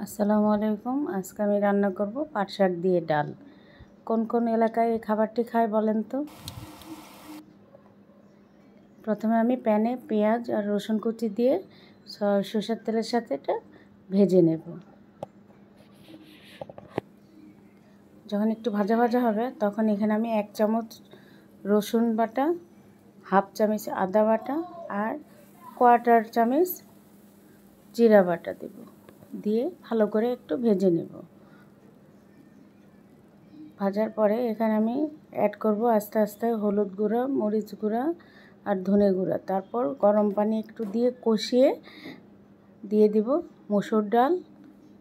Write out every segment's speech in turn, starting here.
আসসালামু আলাইকুম। আজকে আমি রান্না করব পাট শাক দিয়ে ডাল। কোন কোন এলাকায় এই খাবারটি খায় বলেন তো? প্রথমে আমি প্যানে পেঁয়াজ আর রসুন কুচি দিয়ে সরষের তেলের সাথে এটা ভেজে নেব। যখন একটু ভাজা ভাজা হবে তখন এখানে আমি 1 চামচ রসুন বাটা, হাফ চামচ আদা বাটা আর 1/4 চামচ জিরা বাটা দেব। দিয়ে ভালো করে একটু ভেজে নেব। ভাজার পরে এখানে আমি অ্যাড করব আস্তে আস্তে হলুদ গুঁড়া, মরিচ গুঁড়া আর ধনে গুঁড়া। তারপর গরম পানি একটু দিয়ে কষিয়ে দিয়ে দিব মসুর ডাল,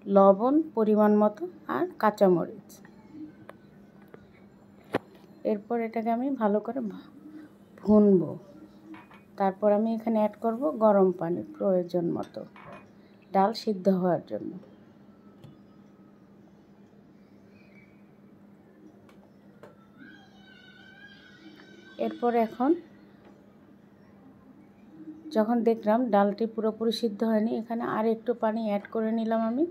লবণ পরিমাণ মতো আর কাঁচামরিচ। এরপর এটাকে আমি ভালো করে ভুনবো। তারপর আমি এখানে অ্যাড করব গরম পানি প্রয়োজন মতো ডাল সিদ্ধ হওয়ার জন্য। এরপর এখন যখন দেখলাম ডালটি পুরোপুরি সিদ্ধ হয়নি, এখানে আর একটু পানি অ্যাড করে নিলাম আমি।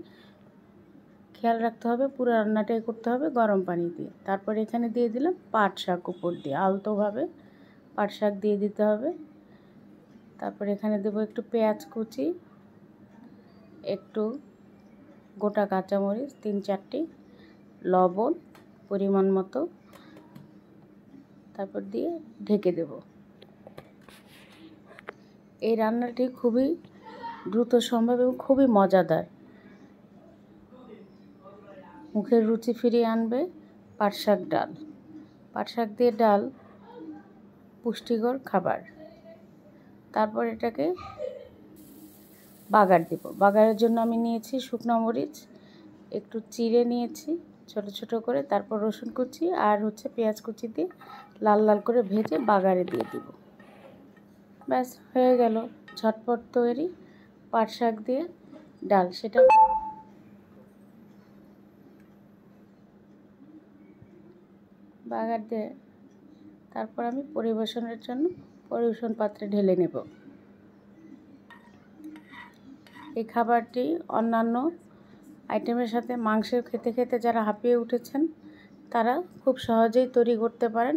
খেয়াল রাখতে হবে পুরো রান্নাটাই করতে হবে গরম পানি দিয়ে। তারপর এখানে দিয়ে দিলাম পাট শাক উপর দিয়ে, আলতোভাবে পাট শাক দিয়ে দিতে হবে। তারপর এখানে দেবো একটু পেঁয়াজ কুচি, একটু গোটা কাঁচামরিচ 3-4টি, লবণ পরিমাণ মতো, তারপর দিয়ে ঢেকে দেব। এই রান্নাটি খুবই দ্রুত সম্ভব এবং খুবই মজাদার। মুখের রুচি ফিরিয়ে আনবে পাট শাক ডাল। পাট শাক দিয়ে ডাল পুষ্টিকর খাবার। তারপর এটাকে বাগার দেব। বাগারের জন্য আমি নিয়েছি শুকনো মরিচ একটু চিড়ে নিয়েছি ছোট ছোট করে, তারপর রসুন কুচি আর পেঁয়াজ কুচি দিয়ে লাল লাল করে ভেজে বাগারে দিয়ে দিব। ব্যাস হয়ে গেল ঝটপট তৈরি পাট শাক দিয়ে ডাল। সেটা বাগার দিয়ে তারপর আমি পরিবেশনের জন্য পরিবেশন পাত্রে ঢেলে নেব। এই খাবারটি অন্যান্য আইটেমের সাথে মাংসের খেতে খেতে যারা হাঁপিয়ে উঠেছেন তারা খুব সহজেই তৈরি করতে পারেন।